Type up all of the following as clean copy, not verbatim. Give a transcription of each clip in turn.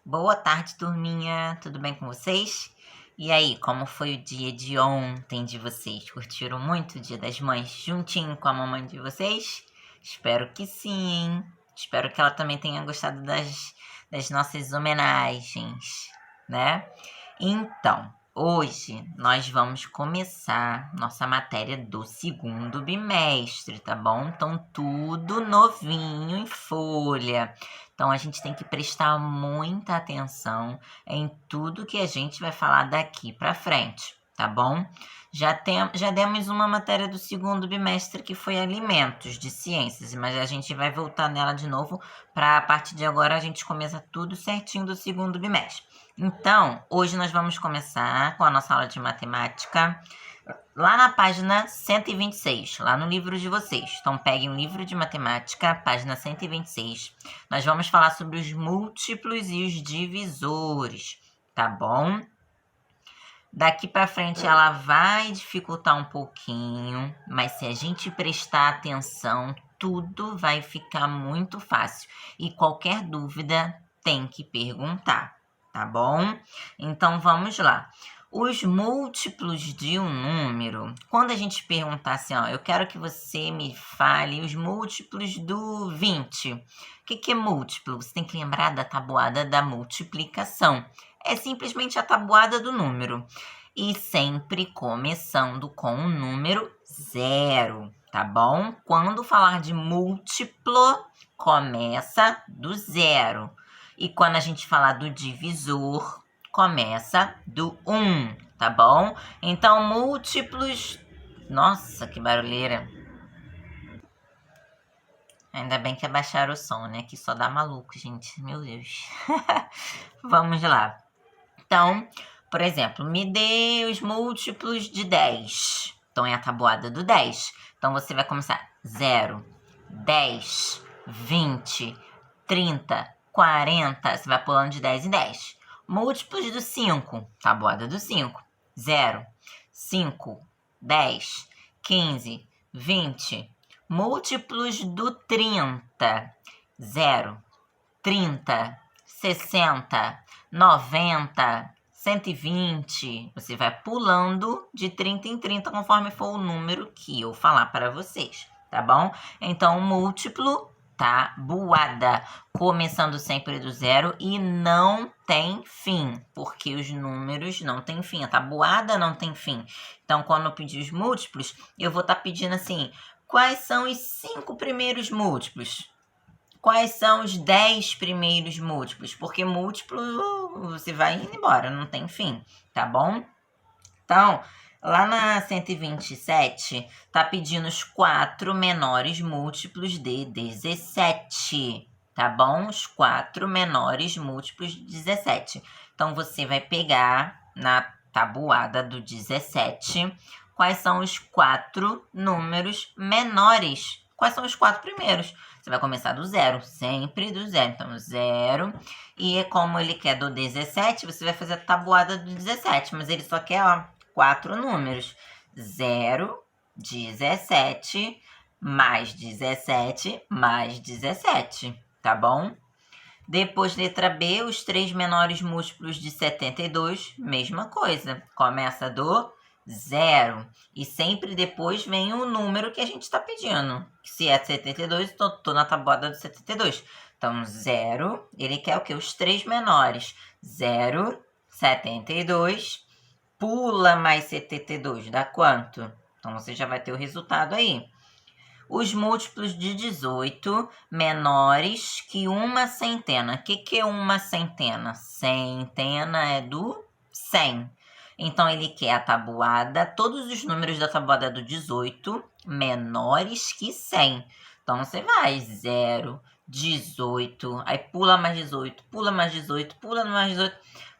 Boa tarde, turminha. Tudo bem com vocês? E aí, como foi o dia de ontem de vocês? Curtiram muito o Dia das Mães juntinho com a mamãe de vocês? Espero que sim. Espero que ela também tenha gostado das nossas homenagens, né? Então, hoje nós vamos começar nossa matéria do segundo bimestre, tá bom? Então, tudo novinho em folha. Então, a gente tem que prestar muita atenção em tudo que a gente vai falar daqui para frente, tá bom? Já demos uma matéria do segundo bimestre que foi alimentos de ciências, mas a gente vai voltar nela de novo para a partir de agora a gente começa tudo certinho do segundo bimestre. Então, hoje nós vamos começar com a nossa aula de matemática lá na página 126, lá no livro de vocês. Então, peguem o livro de matemática, página 126. Nós vamos falar sobre os múltiplos e os divisores, tá bom? Daqui para frente ela vai dificultar um pouquinho, mas se a gente prestar atenção, tudo vai ficar muito fácil. E qualquer dúvida tem que perguntar, tá bom? Então vamos lá. Os múltiplos de um número, quando a gente perguntar assim, ó, eu quero que você me fale os múltiplos do 20. O que é múltiplo? Você tem que lembrar da tabuada da multiplicação. É simplesmente a tabuada do número. E sempre começando com o número 0, tá bom? Quando falar de múltiplo, começa do 0. E quando a gente falar do divisor, começa do 1, tá bom? Então, múltiplos... Nossa, que barulheira! Ainda bem que abaixaram o som, né? Que só dá maluco, gente. Meu Deus. Vamos lá. Então, por exemplo, me dê os múltiplos de 10. Então, é a tabuada do 10. Então, você vai começar 0, 10, 20, 30, 40. Você vai pulando de 10 em 10. Múltiplos do 5. Tabuada do 5. 0, 5, 10, 15, 20. Múltiplos do 30. 0, 30, 60, 90, 120. Você vai pulando de 30 em 30 conforme for o número que eu falar para vocês, tá bom? Então, o múltiplo, tabuada, começando sempre do 0 e não tem fim, porque os números não têm fim, a tabuada não tem fim. Então, quando eu pedir os múltiplos, eu vou estar pedindo assim, quais são os 5 primeiros múltiplos? Quais são os 10 primeiros múltiplos? Porque múltiplo você vai indo embora, não tem fim, tá bom? Então, lá na 127, tá pedindo os 4 menores múltiplos de 17, tá bom? Os 4 menores múltiplos de 17. Então, você vai pegar na tabuada do 17, quais são os 4 números menores. Quais são os 4 primeiros? Você vai começar do 0, sempre do 0. Então, 0. E como ele quer do 17, você vai fazer a tabuada do 17. Mas ele só quer, ó, 4 números. 0, 17, mais 17, mais 17. Tá bom? Depois, letra B, os 3 menores múltiplos de 72, mesma coisa. Começa do 0. E sempre depois vem o número que a gente está pedindo. Se é 72, estou na tabuada do 72. Então, 0, ele quer o quê? Os 3 menores. 0, 72, pula mais 72, dá quanto? Então, você já vai ter o resultado aí. Os múltiplos de 18 menores que uma centena. O que é uma centena? Centena é do 100. Então, ele quer a tabuada, todos os números da tabuada do 18 menores que 100. Então, você vai 0, 18, aí pula mais 18, pula mais 18, pula mais 18.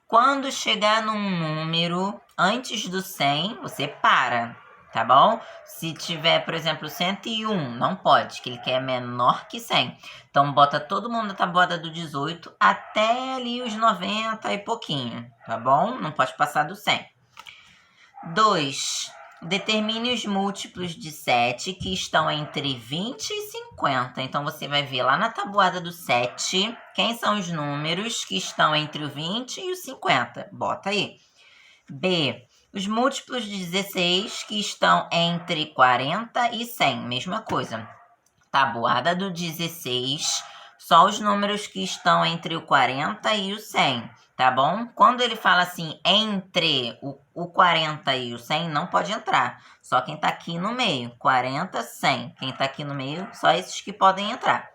Quando chegar num número antes do 100, você para, tá bom? Se tiver, por exemplo, 101, não pode, que ele quer menor que 100. Então, bota todo mundo na tabuada do 18 até ali os 90 e pouquinho, tá bom? Não pode passar do 100. 2. Determine os múltiplos de 7 que estão entre 20 e 50. Então, você vai ver lá na tabuada do 7, quem são os números que estão entre o 20 e o 50. Bota aí. B. Os múltiplos de 16 que estão entre 40 e 100. Mesma coisa. Tabuada do 16, só os números que estão entre o 40 e o 100, tá bom? Quando ele fala assim, entre o 40 e o 100, não pode entrar. Só quem tá aqui no meio, 40, 100. Quem tá aqui no meio, só esses que podem entrar.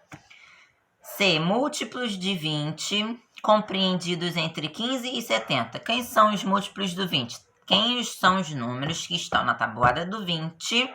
C. Múltiplos de 20, compreendidos entre 15 e 70. Quem são os múltiplos do 20? Quem são os números que estão na tabuada do 20,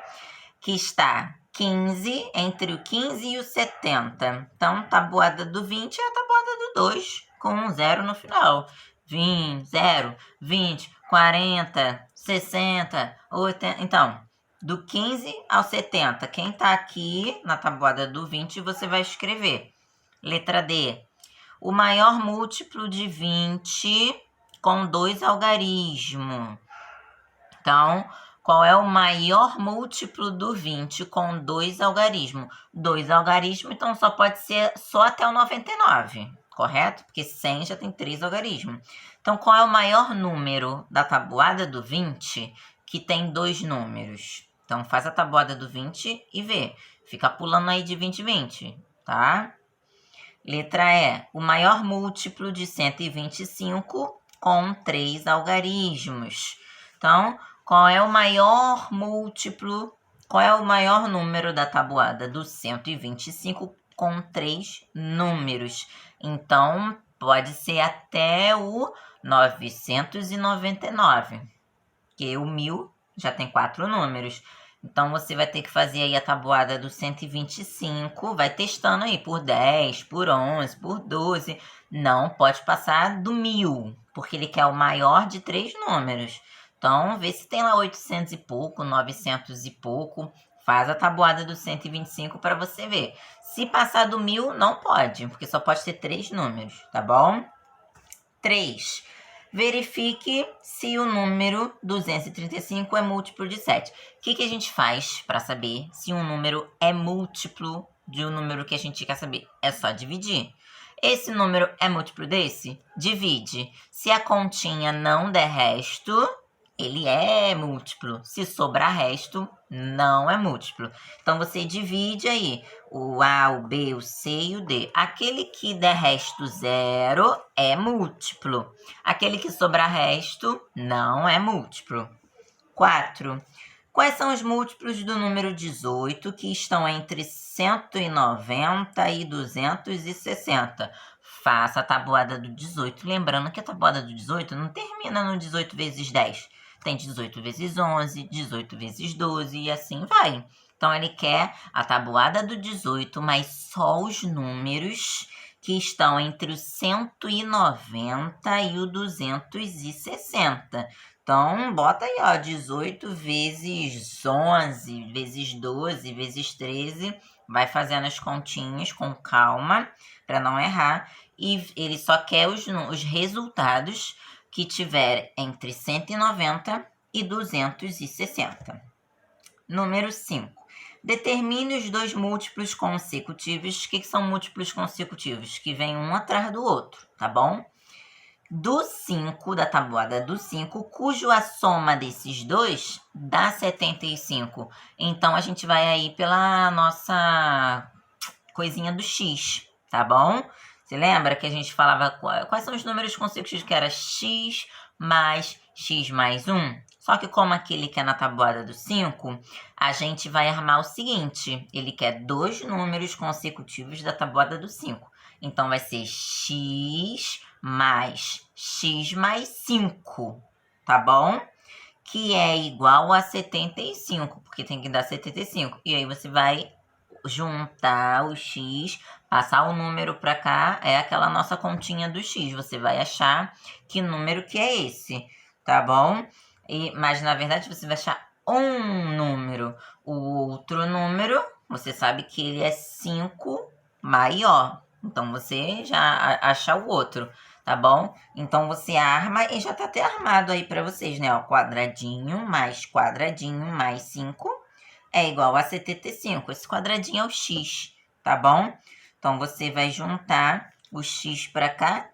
que está 15, entre o 15 e o 70. Então, tabuada do 20 é a tabuada do 2, com um 0 no final. 20, 0, 20, 40, 60, 80. Então, do 15 ao 70, quem está aqui na tabuada do 20, você vai escrever. Letra D. O maior múltiplo de 20 com 2 algarismos. Então, qual é o maior múltiplo do 20 com 2 algarismos? 2 algarismos, então só pode ser só até o 99, correto? Porque 100 já tem 3 algarismos. Então, qual é o maior número da tabuada do 20 que tem 2 números? Então, faz a tabuada do 20 e vê. Fica pulando aí de 20 em 20, tá? Letra E. O maior múltiplo de 125 com 3 algarismos. Então, qual é o maior múltiplo, qual é o maior número da tabuada do 125 com 3 números? Então, pode ser até o 999, porque o 1000 já tem 4 números. Então, você vai ter que fazer aí a tabuada do 125, vai testando aí por 10, por 11, por 12. Não pode passar do 1000, porque ele quer o maior de 3 números. Então, vê se tem lá 800 e pouco, 900 e pouco. Faz a tabuada do 125 para você ver. Se passar do 1000, não pode, porque só pode ter 3 números, tá bom? 3. Verifique se o número 235 é múltiplo de 7. O que a gente faz para saber se um número é múltiplo de um número que a gente quer saber? É só dividir. Esse número é múltiplo desse? Divide. Se a continha não der resto, ele é múltiplo. Se sobrar resto, não é múltiplo. Então, você divide aí o A, o B, o C e o D. Aquele que der resto 0 é múltiplo. Aquele que sobrar resto não é múltiplo. 4. Quais são os múltiplos do número 18 que estão entre 190 e 260? Faça a tabuada do 18. Lembrando que a tabuada do 18 não termina no 18 vezes 10. Tem 18 vezes 11, 18 vezes 12 e assim vai. Então, ele quer a tabuada do 18, mas só os números que estão entre o 190 e o 260. Então, bota aí, ó, 18 vezes 11, vezes 12, vezes 13. Vai fazendo as continhas com calma, para não errar. E ele só quer os resultados que tiver entre 190 e 260. Número 5. Determine os dois múltiplos consecutivos. O que são múltiplos consecutivos? Que vem um atrás do outro, tá bom? Do 5, da tabuada do 5, cujo a soma desses dois dá 75. Então, a gente vai aí pela nossa coisinha do x, tá bom? Você lembra que a gente falava quais são os números consecutivos que era x mais 1? Só que como aquele que é na tabuada do 5, a gente vai armar o seguinte. Ele quer dois números consecutivos da tabuada do 5. Então, vai ser x mais 5, tá bom? Que é igual a 75, porque tem que dar 75. E aí, você vai juntar o x, passar o número para cá, é aquela nossa continha do x. Você vai achar que número que é esse, tá bom? Mas, na verdade, você vai achar um número. O outro número, você sabe que ele é 5 maior. Então, você já acha o outro, tá bom? Então, você arma e já tá até armado aí pra vocês, né? Ó, quadradinho mais 5 é igual a 75. Esse quadradinho é o x, tá bom? Então, você vai juntar o x pra cá,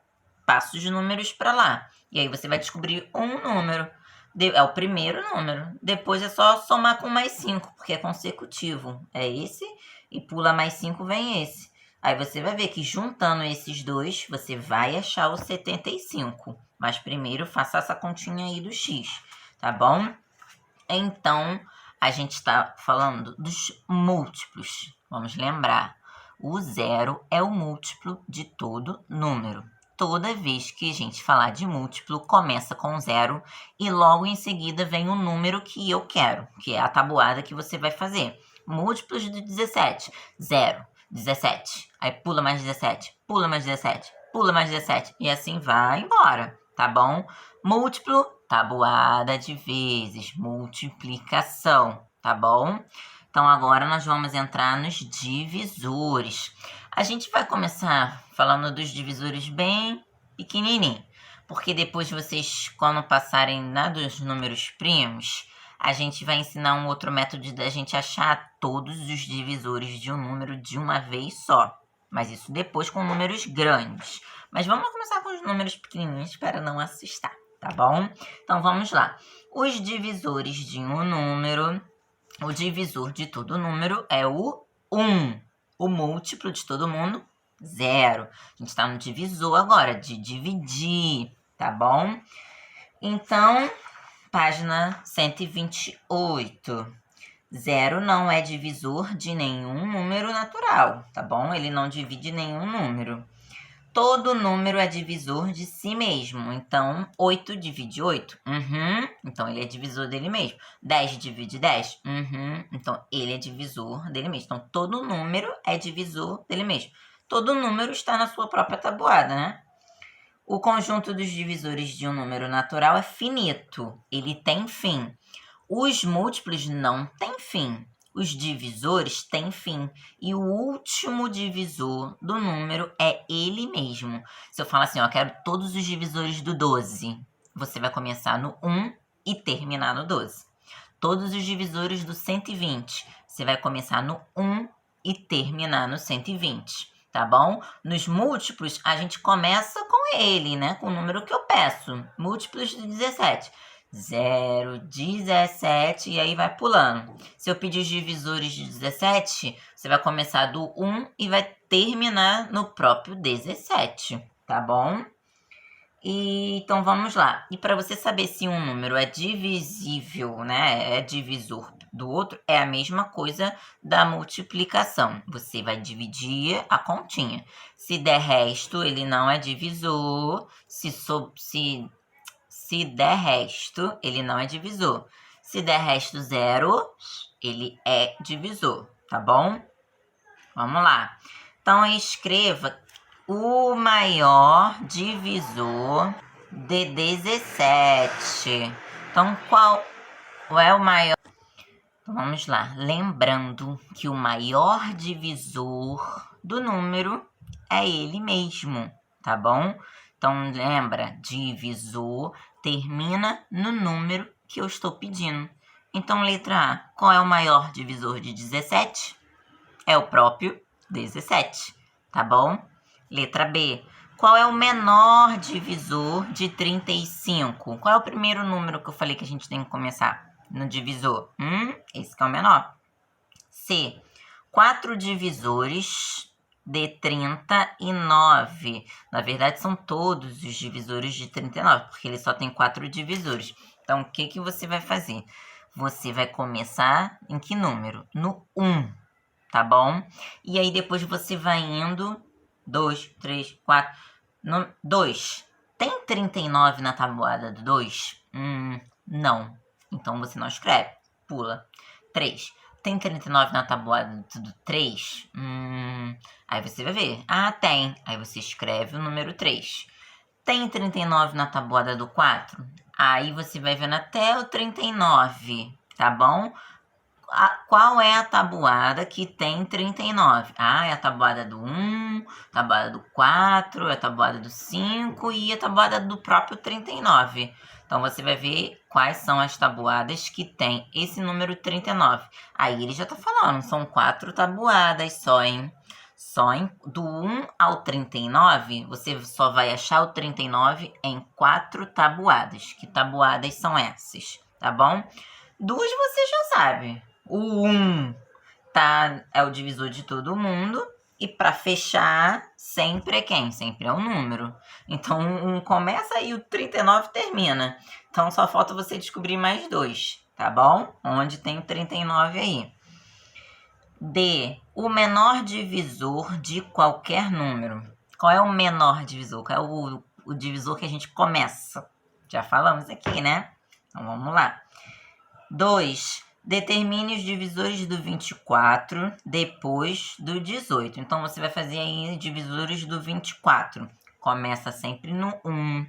passa os números pra lá. E aí, você vai descobrir um número. É o primeiro número. Depois é só somar com mais 5, porque é consecutivo. É esse, e pula mais 5, vem esse. Aí você vai ver que juntando esses dois, você vai achar o 75. Mas primeiro faça essa continha aí do x, tá bom? Então, a gente está falando dos múltiplos. Vamos lembrar, o zero é o múltiplo de todo número. Toda vez que a gente falar de múltiplo, começa com zero e logo em seguida vem o número que eu quero, que é a tabuada que você vai fazer. Múltiplos de 17, 0, 17, aí pula mais 17, pula mais 17, pula mais 17 e assim vai embora, tá bom? Múltiplo, tabuada de vezes, multiplicação, tá bom? Então agora nós vamos entrar nos divisores. A gente vai começar falando dos divisores bem pequenininho, porque depois vocês, quando passarem dos números primos, a gente vai ensinar um outro método da gente achar todos os divisores de um número de uma vez só. Mas isso depois com números grandes. Mas vamos começar com os números pequenininhos para não assustar, tá bom? Então vamos lá. Os divisores de um número, o divisor de todo número é o 1. O múltiplo de todo mundo, 0. A gente está no divisor agora, de dividir, tá bom? Então, página 128. 0 não é divisor de nenhum número natural, tá bom? Ele não divide nenhum número. Todo número é divisor de si mesmo. Então, 8 divide 8? Então, ele é divisor dele mesmo. 10 divide 10? Então, ele é divisor dele mesmo. Então, todo número é divisor dele mesmo. Todo número está na sua própria tabuada, né? O conjunto dos divisores de um número natural é finito. Ele tem fim. Os múltiplos não têm fim. Os divisores têm fim. E o último divisor do número é ele mesmo. Se eu falar assim, eu quero todos os divisores do 12, você vai começar no 1 e terminar no 12. Todos os divisores do 120, você vai começar no 1 e terminar no 120, tá bom? Nos múltiplos, a gente começa com ele, né? Com o número que eu peço. Múltiplos de 17. 0, 17 e aí vai pulando. Se eu pedir os divisores de 17, você vai começar do 1 e vai terminar no próprio 17, tá bom? Então vamos lá. E para você saber se um número é divisível, né, é divisor do outro, é a mesma coisa da multiplicação. Você vai dividir a continha. Se der resto, ele não é divisor. Se der resto, ele não é divisor. Se der resto 0, ele é divisor, tá bom? Vamos lá. Então, escreva o maior divisor de 17. Então, qual é o maior? Então, vamos lá. Lembrando que o maior divisor do número é ele mesmo, tá bom? Então, lembra, divisor termina no número que eu estou pedindo. Então, letra A, qual é o maior divisor de 17? É o próprio 17, tá bom? Letra B, qual é o menor divisor de 35? Qual é o primeiro número que eu falei que a gente tem que começar no divisor? Esse que é o menor. C, 4 divisores de 39. Na verdade, são todos os divisores de 39, porque ele só tem 4 divisores. Então, o que você vai fazer? Você vai começar em que número? No 1, tá bom? E aí, depois você vai indo 2, 3, 4... 2. Tem 39 na tabuada do 2? Não. Então, você não escreve. Pula. 3. Tem 39 na tabuada do 3? Aí você vai ver. Ah, tem. Aí você escreve o número 3. Tem 39 na tabuada do 4? Aí você vai vendo até o 39, tá bom? qual é a tabuada que tem 39? Ah, é a tabuada do 1, tabuada do 4, é a tabuada do 5 e a tabuada do próprio 39. Então, você vai ver quais são as tabuadas que tem esse número 39. Aí, ele já tá falando, são 4 tabuadas só, hein? Do 1 ao 39, você só vai achar o 39 em 4 tabuadas. Que tabuadas são essas, tá bom? Duas você já sabe. O 1 é o divisor de todo mundo. E para fechar, sempre é quem? Sempre é um número. Então, um começa e o 39 termina. Então, só falta você descobrir mais dois, tá bom? Onde tem o 39 aí. D. O menor divisor de qualquer número. Qual é o menor divisor? Qual é o divisor que a gente começa? Já falamos aqui, né? Então, vamos lá. 2. Determine os divisores do 24 depois do 18. Então, você vai fazer aí divisores do 24. Começa sempre no 1,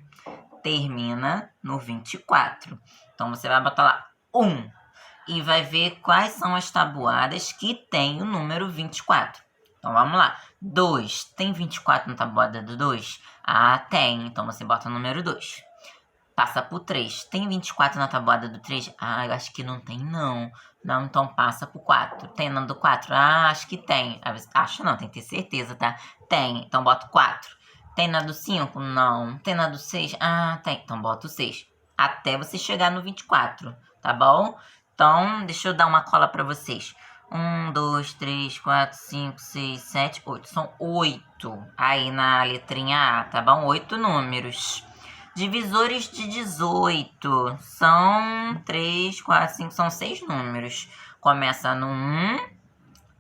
termina no 24. Então, você vai botar lá 1 e vai ver quais são as tabuadas que tem o número 24. Então, vamos lá. 2. Tem 24 na tabuada do 2? Ah, tem. Então, você bota o número 2. Passa por 3. Tem 24 na tabuada do 3? Ah, eu acho que não tem, não. Não, então passa por 4. Tem na do 4? Ah, acho que tem. Acho não, tem que ter certeza, tá? Tem, então bota 4. Tem na do 5? Não. Tem na do 6? Ah, tem. Então bota o 6. Até você chegar no 24, tá bom? Então, deixa eu dar uma cola pra vocês. 1, 2, 3, 4, 5, 6, 7, 8. São 8 aí na letrinha A, tá bom? 8 números. Divisores de 18 são 3, 4, 5, são 6 números. Começa no 1,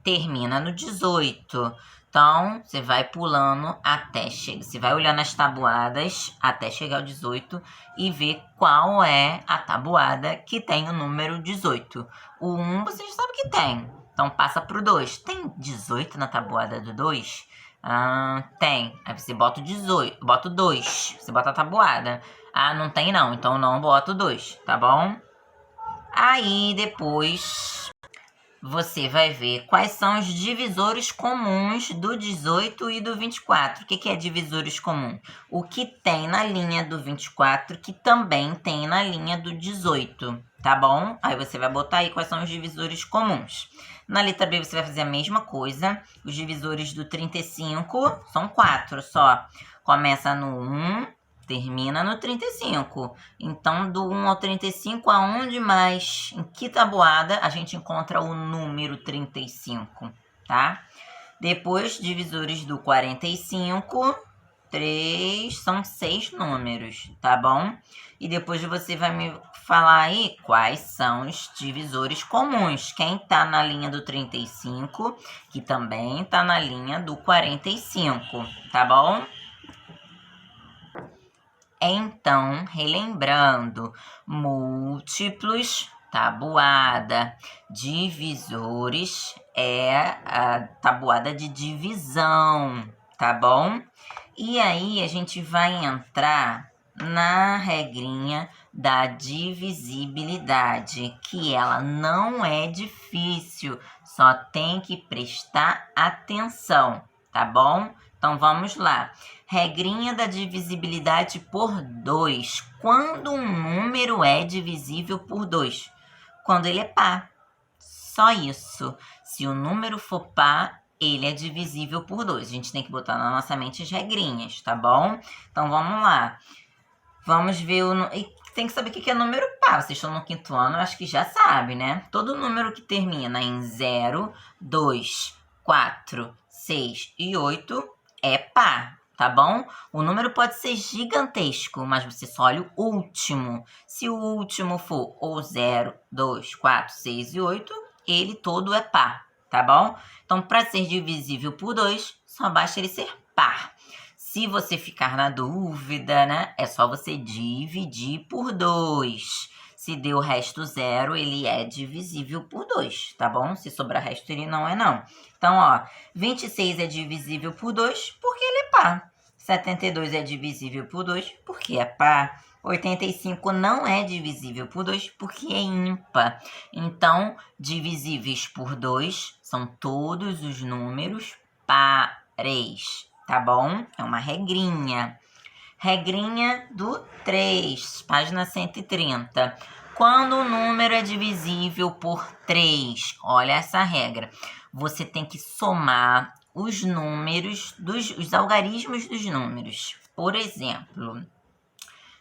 termina no 18. Então, você vai pulando até chegar. Você vai olhando as tabuadas até chegar ao 18 e ver qual é a tabuada que tem o número 18. O 1 você já sabe que tem. Então, passa para o 2. Tem 18 na tabuada do 2? Ah, tem. Aí você bota o 18, bota o 2. Você bota a tabuada. Ah, não tem não. Então não bota o 2, tá bom? Aí depois você vai ver quais são os divisores comuns do 18 e do 24. O que é divisores comuns? O que tem na linha do 24 que também tem na linha do 18, tá bom? Aí você vai botar aí quais são os divisores comuns. Na letra B você vai fazer a mesma coisa. Os divisores do 35 são 4 só. Começa no 1, termina no 35. Então, do 1 ao 35, aonde mais? Em que tabuada a gente encontra o número 35, tá? Depois, divisores do 45, 3, são 6 números, tá bom? E depois você vai me falar aí quais são os divisores comuns. Quem tá na linha do 35, que também tá na linha do 45, tá bom? Então, relembrando, múltiplos, tabuada, divisores é a tabuada de divisão, tá bom? E aí, a gente vai entrar na regrinha da divisibilidade, que ela não é difícil, só tem que prestar atenção, tá bom? Então, vamos lá. Regrinha da divisibilidade por 2. Quando um número é divisível por 2? Quando ele é par. Só isso. Se o número for par, ele é divisível por 2. A gente tem que botar na nossa mente as regrinhas, tá bom? Então, vamos lá. Vamos ver o... E tem que saber o que é número par. Vocês estão no 5º ano, eu acho que já sabe, né? Todo número que termina em 0, 2, 4, 6 e 8 é par, tá bom? O número pode ser gigantesco, mas você só olha o último. Se o último for ou 0, 2, 4, 6 e 8, ele todo é par, tá bom? Então, para ser divisível por 2, só basta ele ser par. Se você ficar na dúvida, né, é só você dividir por 2. Se deu o resto 0, ele é divisível por 2, tá bom? Se sobrar resto, ele não é não. Então, ó, 26 é divisível por 2 porque ele é par. 72 é divisível por 2 porque é par. 85 não é divisível por 2 porque é ímpar. Então, divisíveis por 2 são todos os números pares, tá bom? É uma regrinha. Regrinha do 3, página 130. Quando o número é divisível por 3, olha essa regra. Você tem que somar os números, os algarismos dos números. Por exemplo,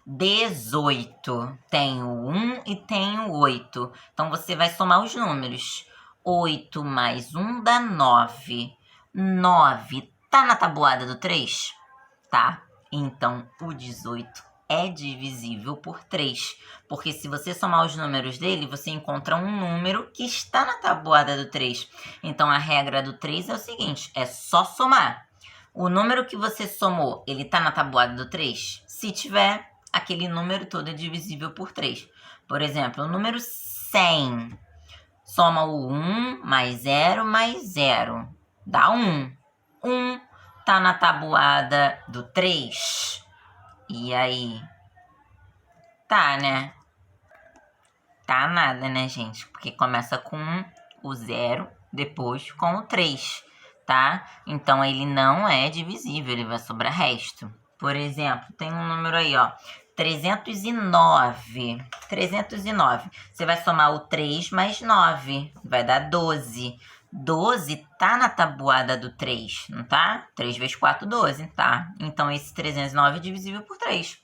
18 tem o 1 e tem o 8. Então, você vai somar os números. 8 mais 1 dá 9. 9 tá na tabuada do 3? Tá. Então, o 18 é divisível por 3. Porque se você somar os números dele, você encontra um número que está na tabuada do 3. Então, a regra do 3 é o seguinte, é só somar. O número que você somou, ele está na tabuada do 3? Se tiver, aquele número todo é divisível por 3. Por exemplo, o número 100. Soma o 1 mais 0 mais 0. Dá 1. 1 tá na tabuada do 3. E aí? Tá, né? Tá nada, né, gente? Porque começa com o 0, depois com o 3, tá? Então, ele não é divisível, ele vai sobrar resto. Por exemplo, tem um número aí, ó. 309. 309. Você vai somar o 3 mais 9. Vai dar 12. 12 tá na tabuada do 3, não tá? 3 vezes 4, 12, tá? Então, esse 309 é divisível por 3.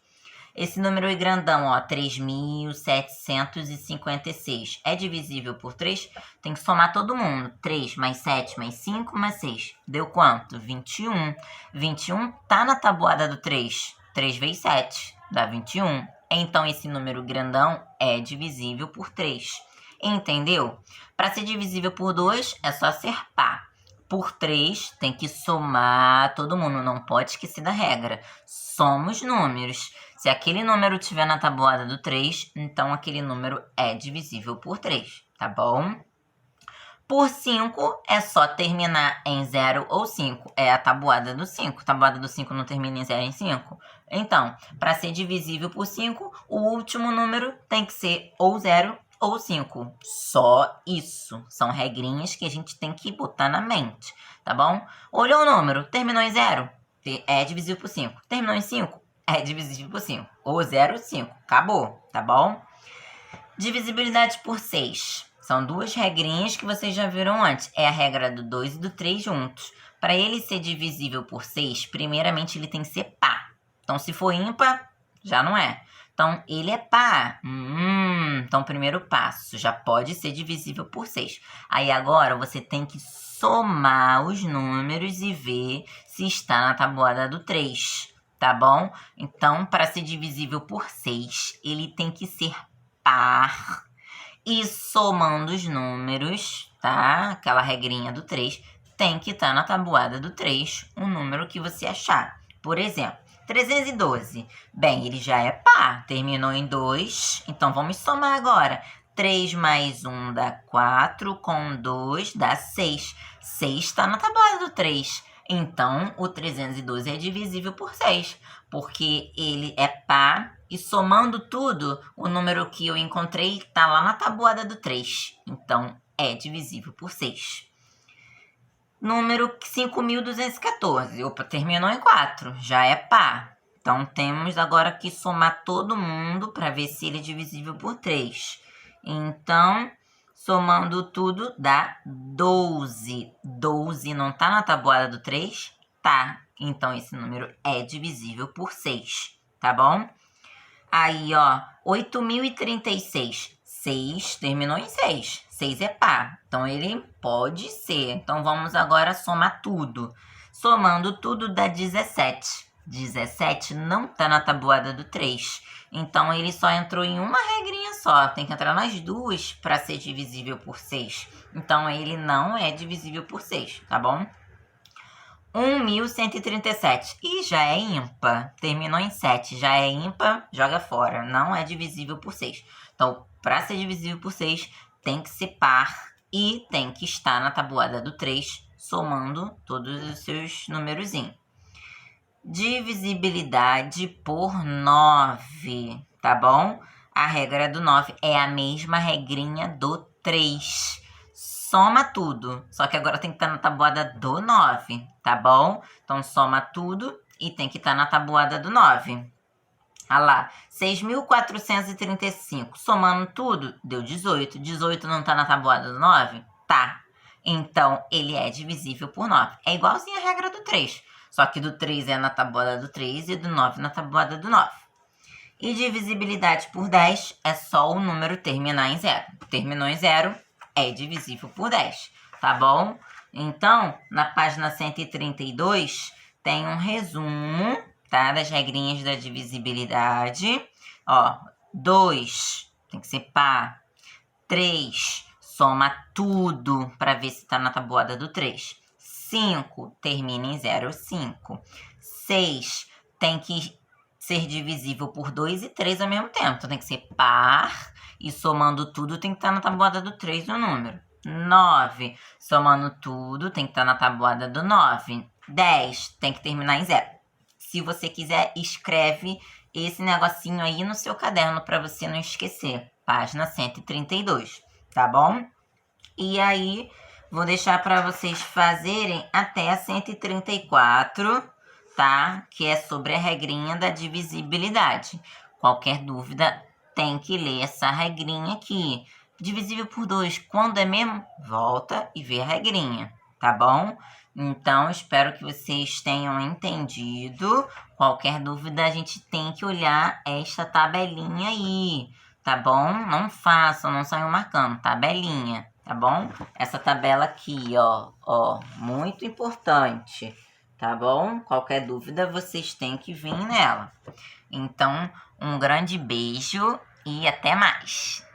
Esse número aí grandão, ó, 3.756. É divisível por 3? Tem que somar todo mundo. 3 mais 7 mais 5 mais 6. Deu quanto? 21. 21 tá na tabuada do 3. 3 vezes 7 dá 21. Então, esse número grandão é divisível por 3. Entendeu? Para ser divisível por 2, é só ser par. Por 3, tem que somar todo mundo. Não pode esquecer da regra. Soma os números. Se aquele número estiver na tabuada do 3, então aquele número é divisível por 3, tá bom? Por 5, é só terminar em 0 ou 5. É a tabuada do 5. A tabuada do 5 não termina em 0 em 5. Então, para ser divisível por 5, o último número tem que ser ou 0 ou 5. Só isso. São regrinhas que a gente tem que botar na mente, tá bom? Olhou o número, terminou em 0, é divisível por 5. Terminou em 5, é divisível por 5. Ou 0 ou 5. Acabou, tá bom? Divisibilidade por 6. São duas regrinhas que vocês já viram antes. É a regra do 2 e do 3 juntos. Para ele ser divisível por 6, primeiramente ele tem que ser par. Então, se for ímpar, já não é. Então, ele é par. Então, primeiro passo, já pode ser divisível por 6. Aí, agora, você tem que somar os números e ver se está na tabuada do 3, tá bom? Então, para ser divisível por 6, ele tem que ser par. E somando os números, tá? Aquela regrinha do 3, tem que estar na tabuada do 3 o número que você achar. Por exemplo, 312. Bem, ele já é par, terminou em 2, então vamos somar agora. 3 mais 1 dá 4, com 2 dá 6. 6 está na tabuada do 3. Então, o 312 é divisível por 6, porque ele é par e somando tudo, o número que eu encontrei está lá na tabuada do 3. Então, é divisível por 6. Número 5.214. Opa, terminou em 4. Já é par. Então, temos agora que somar todo mundo para ver se ele é divisível por 3. Então, somando tudo, dá 12. 12 não está na tabuada do 3? Tá. Então, esse número é divisível por 6. Tá bom? Aí, ó, 8.036. 6 terminou em 6. 6 é par. Então, ele pode ser. Então, vamos agora somar tudo. Somando tudo dá 17. 17 não tá na tabuada do 3. Então, ele só entrou em uma regrinha só. Tem que entrar nas duas para ser divisível por 6. Então, ele não é divisível por 6, tá bom? 1.137. E já é ímpar. Terminou em 7. Já é ímpar, joga fora. Não é divisível por 6. Então, para ser divisível por 6, tem que ser par e tem que estar na tabuada do 3, somando todos os seus numerozinhos. Divisibilidade por 9. tá bom? A regra do 9 é a mesma regrinha do 3. Soma tudo, só que agora tem que estar na tabuada do 9, tá bom? Então, soma tudo e tem que estar na tabuada do 9. Olha lá, 6.435. Somando tudo, deu 18. 18 não tá na tabuada do 9? Tá. Então, ele é divisível por 9. É igualzinho a regra do 3. Só que do 3 é na tabuada do 3 e do 9 na tabuada do 9. E divisibilidade por 10 é só o número terminar em 0. Terminou em 0, é divisível por 10, tá bom? Então, na página 132, tem um resumo, tá? Das regrinhas da divisibilidade. Ó, 2 tem que ser par. 3, soma tudo para ver se tá na tabuada do 3. 5, termina em 0, 5. 6, tem que ser divisível por 2 e 3 ao mesmo tempo. Então, tem que ser par e somando tudo tem que estar na tabuada do 3 o número. 9, somando tudo tem que estar na tabuada do 9. 10, tem que terminar em 0. Se você quiser, escreve esse negocinho aí no seu caderno para você não esquecer. Página 132, tá bom? E aí, vou deixar para vocês fazerem até a 134, tá? Que é sobre a regrinha da divisibilidade. Qualquer dúvida, tem que ler essa regrinha aqui. Divisível por 2, quando é mesmo? Volta e vê a regrinha, tá bom? Então, espero que vocês tenham entendido. Qualquer dúvida, a gente tem que olhar esta tabelinha aí, tá bom? Não façam, não saiam marcando, tabelinha, tá bom? Essa tabela aqui, ó, muito importante, tá bom? Qualquer dúvida, vocês têm que vir nela. Então, um grande beijo e até mais!